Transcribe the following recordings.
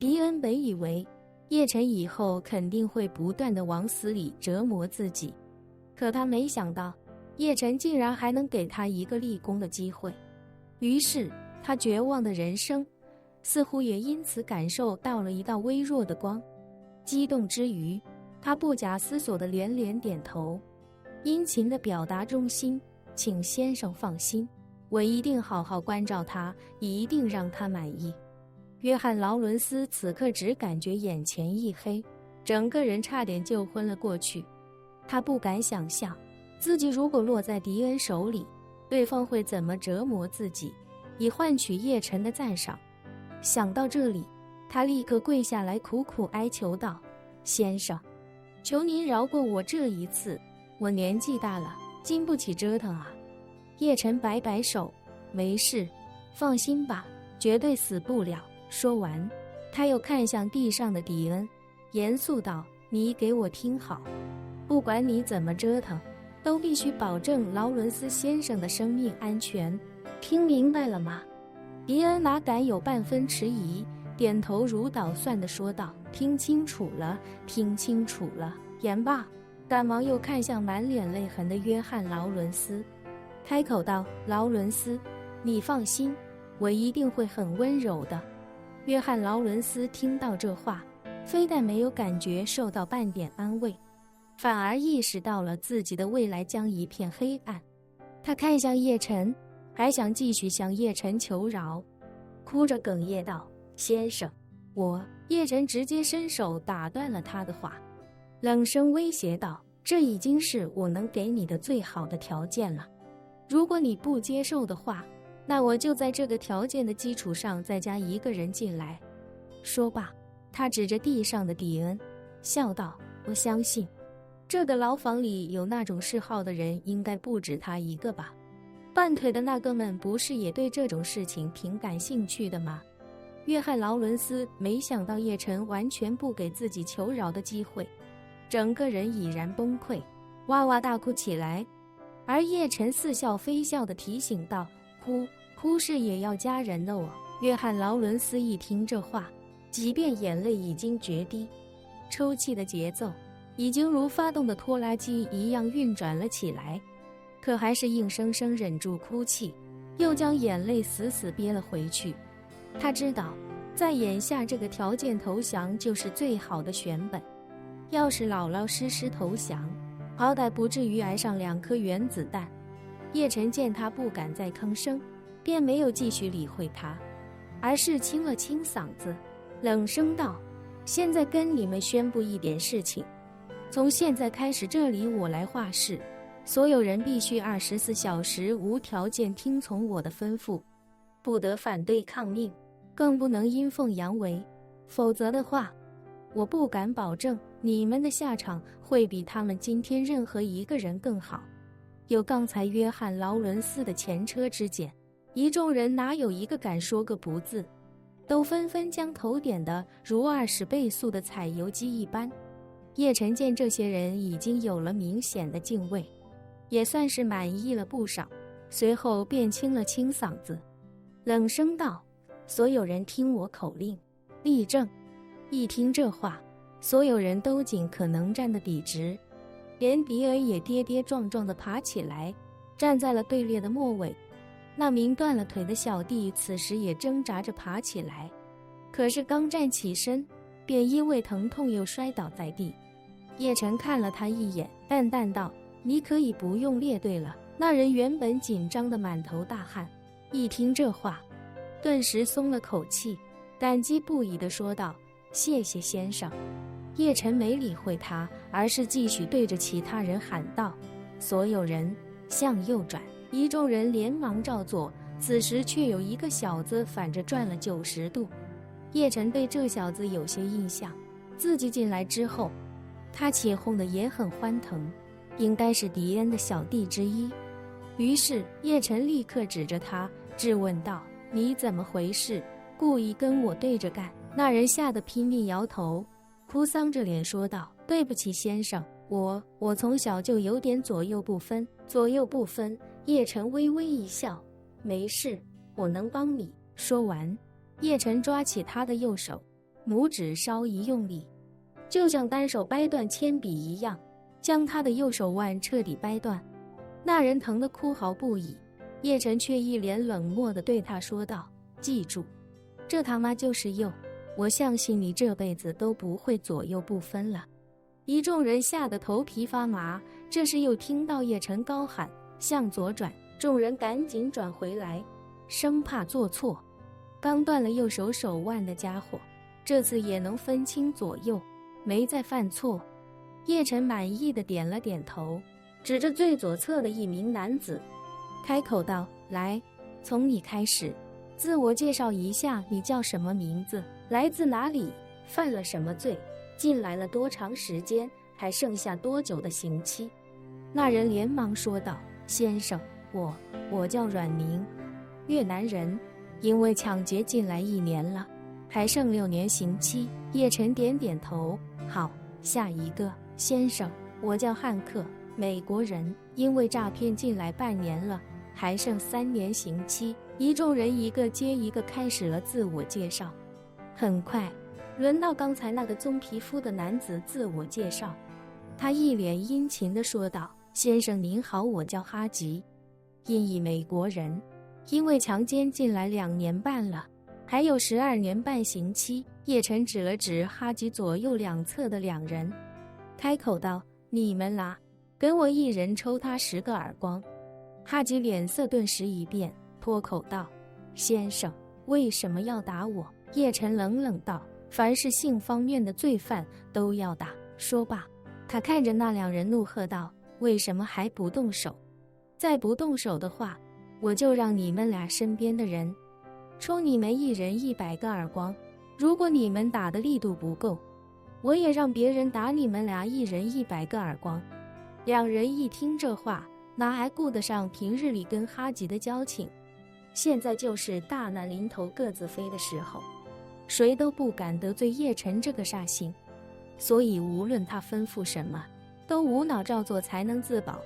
狄恩本以为叶晨以后肯定会不断地往死里折磨自己，可他没想到叶晨竟然还能给他一个立功的机会。于是他绝望的人生似乎也因此感受到了一道微弱的光。激动之余，他不假思索地连连点头，殷勤地表达忠心，请先生放心，我一定好好关照他，一定让他满意。约翰·劳伦斯此刻只感觉眼前一黑，整个人差点就昏了过去。他不敢想象自己如果落在狄恩手里，对方会怎么折磨自己，以换取叶晨的赞赏。想到这里，他立刻跪下来苦苦哀求道：先生，求您饶过我这一次，我年纪大了，经不起折腾啊。叶晨摆摆手，没事，放心吧，绝对死不了。说完，他又看向地上的狄恩，严肃道：你给我听好，不管你怎么折腾，都必须保证劳伦斯先生的生命安全，听明白了吗？狄恩哪敢有半分迟疑，点头如捣蒜地说道：听清楚了，听清楚了。言罢，赶忙又看向满脸泪痕的约翰·劳伦斯，开口道：劳伦斯，你放心，我一定会很温柔的。约翰·劳伦斯听到这话，非但没有感觉受到半点安慰，反而意识到了自己的未来将一片黑暗。他看向叶晨，还想继续向叶晨求饶，哭着哽咽道：先生，我……叶晨直接伸手打断了他的话，冷声威胁道：这已经是我能给你的最好的条件了，如果你不接受的话，那我就在这个条件的基础上再加一个人进来。说罢，他指着地上的狄恩，笑道：我相信这个牢房里有那种嗜好的人应该不止他一个吧。半腿的那哥们不是也对这种事情挺感兴趣的吗？约翰·劳伦斯没想到叶晨完全不给自己求饶的机会，整个人已然崩溃，哇哇大哭起来。而叶晨似笑非笑地提醒道：哭是也要加人的哦。约翰·劳伦斯一听这话，即便眼泪已经决堤，抽泣的节奏已经如发动的拖拉机一样运转了起来，可还是硬生生忍住哭泣，又将眼泪死死憋了回去。他知道在眼下这个条件投降就是最好的选本，要是老老实实投降，好歹不至于挨上2颗原子弹。叶晨见他不敢再吭声，便没有继续理会他，而是清了清嗓子，冷声道：现在跟你们宣布一点事情，从现在开始这里我来话事，所有人必须24小时无条件听从我的吩咐，不得反对抗命，更不能阴奉阳违，否则的话，我不敢保证你们的下场会比他们今天任何一个人更好。有刚才约翰·劳伦斯的前车之鉴，一众人哪有一个敢说个不字，都纷纷将头点得如20倍速的踩油机一般。叶晨见这些人已经有了明显的敬畏，也算是满意了不少，随后便清了清嗓子，冷声道：所有人听我口令，立正。一听这话，所有人都尽可能站得笔直，连迪尔也跌跌撞撞地爬起来，站在了队列的末尾。那名断了腿的小弟此时也挣扎着爬起来，可是刚站起身，便因为疼痛又摔倒在地。叶晨看了他一眼，淡淡道：你可以不用列队了。那人原本紧张得满头大汗，一听这话，顿时松了口气，感激不已地说道：谢谢先生。叶晨没理会他，而是继续对着其他人喊道：所有人向右转。一众人连忙照做，此时却有一个小子反着转了90度。叶晨对这小子有些印象，自己进来之后，他起哄的也很欢腾，应该是狄恩的小弟之一。于是叶晨立刻指着他质问道：你怎么回事？故意跟我对着干？那人吓得拼命摇头，哭丧着脸说道：对不起先生，我从小就有点左右不分。叶晨微微一笑：没事，我能帮你。说完，叶晨抓起他的右手，拇指稍一用力，就像单手掰断铅笔一样，将他的右手腕彻底掰断。那人疼得哭嚎不已，叶晨却一脸冷漠地对他说道：记住，这他妈就是右，我相信你这辈子都不会左右不分了。一众人吓得头皮发麻，这时又听到叶晨高喊向左转，众人赶紧转回来，生怕做错。刚断了右手手腕的家伙，这次也能分清左右，没再犯错。叶晨满意的点了点头，指着最左侧的一名男子，开口道：来，从你开始，自我介绍一下，你叫什么名字，来自哪里，犯了什么罪，进来了多长时间，还剩下多久的刑期？那人连忙说道：先生，我叫阮明，越南人，因为抢劫进来1年了，还剩6年刑期。叶晨点点头，好，下一个。先生，我叫汉克，美国人，因为诈骗进来半年了，还剩3年刑期。一众人一个接一个开始了自我介绍。很快轮到刚才那个棕皮肤的男子自我介绍，他一脸殷勤地说道：先生您好，我叫哈吉，印裔美国人，因为强奸进来2年半了，还有12年半刑期。叶晨指了指哈吉左右两侧的2人，开口道：你们啦，跟我一人抽他10个耳光。哈吉脸色顿时一变，脱口道：先生，为什么要打我？叶晨冷冷道：凡是性方面的罪犯都要打。说罢，他看着那2人怒喝道：为什么还不动手？再不动手的话，我就让你们俩身边的人抽你们一人100个耳光，如果你们打的力度不够，我也让别人打你们俩一人100个耳光。2人一听这话，哪还顾得上平日里跟哈吉的交情，现在就是大难临头各自飞的时候，谁都不敢得罪叶晨这个煞星，所以无论他吩咐什么，都无脑照做才能自保。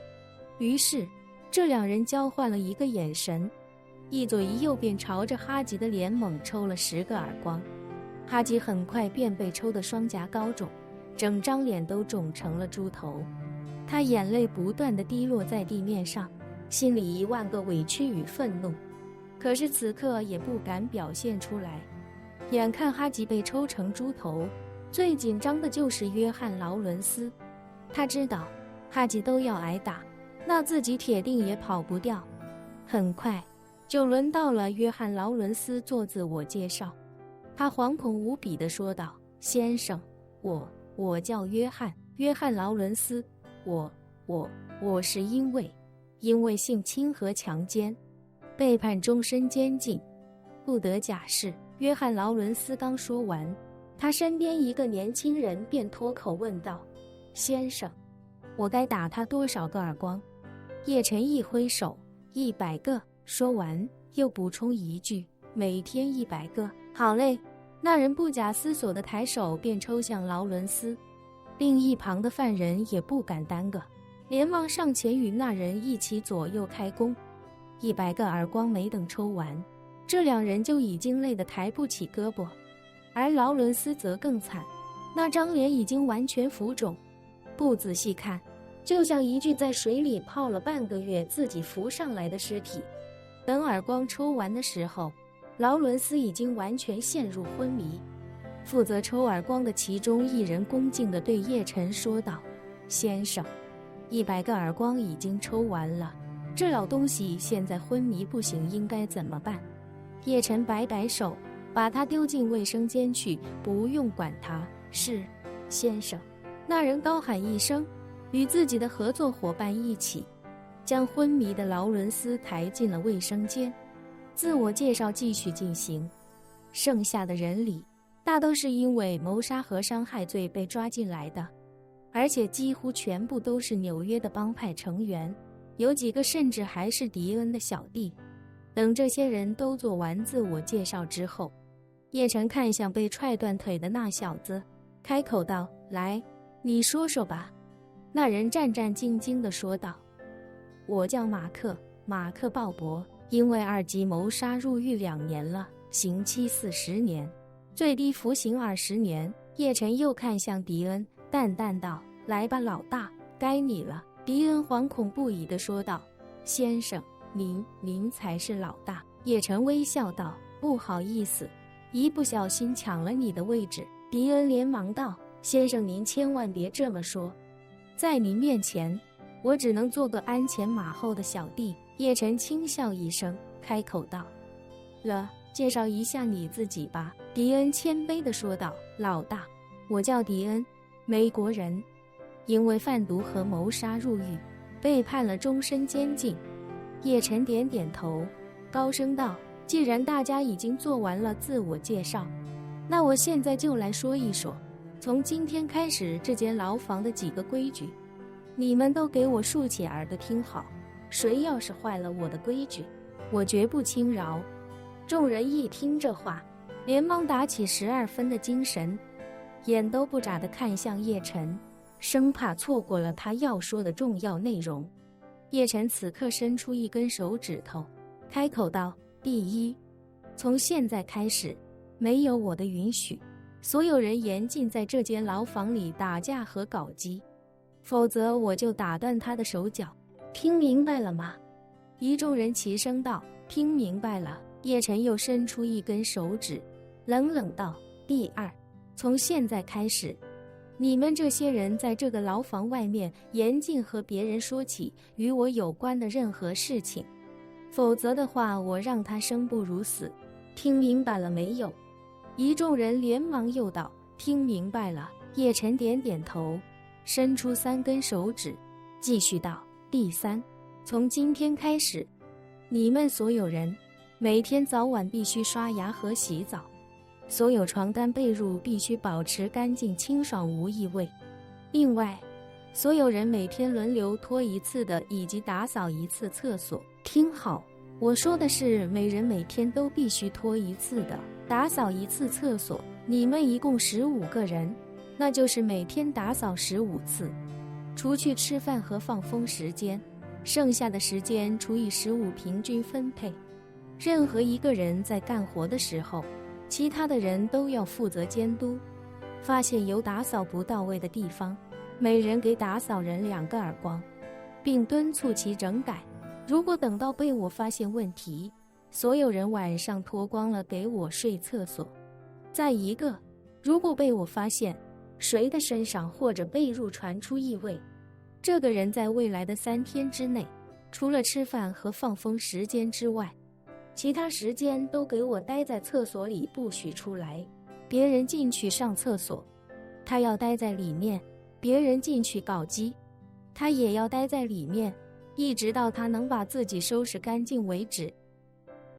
于是这2人交换了一个眼神，一左一右便朝着哈吉的脸猛抽了10个耳光。哈吉很快便被抽得双颊高肿，整张脸都肿成了猪头，他眼泪不断地滴落在地面上，心里1万个委屈与愤怒，可是此刻也不敢表现出来。眼看哈吉被抽成猪头，最紧张的就是约翰·劳伦斯，他知道哈吉都要挨打，那自己铁定也跑不掉。很快就轮到了约翰·劳伦斯做自我介绍，他惶恐无比地说道：先生，我叫约翰·劳伦斯，我是因为性侵和强奸被判终身监禁，不得假释。约翰·劳伦斯刚说完，他身边一个年轻人便脱口问道：先生，我该打他多少个耳光？叶晨一挥手：100个。说完又补充一句：每天100个。好嘞。那人不假思索地抬手便抽向劳伦斯，另一旁的犯人也不敢耽搁，连忙上前与那人一起左右开弓。100个耳光没等抽完，这2人就已经累得抬不起胳膊，而劳伦斯则更惨，那张脸已经完全浮肿，不仔细看就像一具在水里泡了半个月自己浮上来的尸体。等耳光抽完的时候，劳伦斯已经完全陷入昏迷。负责抽耳光的其中一人恭敬地对叶晨说道：先生，100个耳光已经抽完了，这老东西现在昏迷不醒，应该怎么办？叶晨摆摆手，把他丢进卫生间去，不用管他。是，先生。那人高喊一声，与自己的合作伙伴一起将昏迷的劳伦斯抬进了卫生间。自我介绍继续进行，剩下的人里大都是因为谋杀和伤害罪被抓进来的，而且几乎全部都是纽约的帮派成员，有几个甚至还是迪恩的小弟。等这些人都做完自我介绍之后，叶晨看向被踹断腿的那小子，开口道：来，你说说吧。那人战战兢兢地说道：我叫马克·鲍勃，因为2级谋杀入狱2年了，刑期40年。最低服刑20年。叶晨又看向迪恩，淡淡道：“来吧，老大，该你了。”迪恩惶恐不已地说道：“先生，您才是老大。”叶晨微笑道：“不好意思，一不小心抢了你的位置。”迪恩连忙道：“先生，您千万别这么说，在您面前，我只能做个鞍前马后的小弟。”叶晨轻笑一声，开口道：“介绍一下你自己吧。”迪恩谦卑地说道：“老大，我叫迪恩，美国人，因为贩毒和谋杀入狱，被判了终身监禁。”叶晨点点头，高声道：“既然大家已经做完了自我介绍，那我现在就来说一说，从今天开始这间牢房的几个规矩，你们都给我竖起耳朵听好，谁要是坏了我的规矩，我绝不轻饶。”众人一听这话，连忙打起12分的精神，眼都不眨地看向叶晨，生怕错过了他要说的重要内容。叶晨此刻伸出一根手指头，开口道：“第一，从现在开始，没有我的允许，所有人严禁在这间牢房里打架和搞基，否则我就打断他的手脚，听明白了吗？”一众人齐声道：“听明白了。”叶晨又伸出一根手指，冷冷道：“第二，从现在开始，你们这些人在这个牢房外面严禁和别人说起与我有关的任何事情，否则的话，我让他生不如死。听明白了没有？”一众人连忙又道：“听明白了。”叶晨点点头，伸出3根手指，继续道：“第三，从今天开始，你们所有人每天早晚必须刷牙和洗澡，所有床单被褥必须保持干净清爽无异味。另外，所有人每天轮流拖1次的以及打扫1次厕所。听好，我说的是每人每天都必须拖1次的，打扫1次厕所。你们一共15个人，那就是每天打扫15次，除去吃饭和放风时间，剩下的时间除以15平均分配。任何一个人在干活的时候，其他的人都要负责监督，发现有打扫不到位的地方，每人给打扫人2个耳光，并敦促其整改。如果等到被我发现问题，所有人晚上脱光了给我睡厕所。再一个，如果被我发现谁的身上或者被褥传出异味，这个人在未来的3天之内，除了吃饭和放风时间之外，其他时间都给我待在厕所里，不许出来。别人进去上厕所，他要待在里面；别人进去搞基，他也要待在里面，一直到他能把自己收拾干净为止。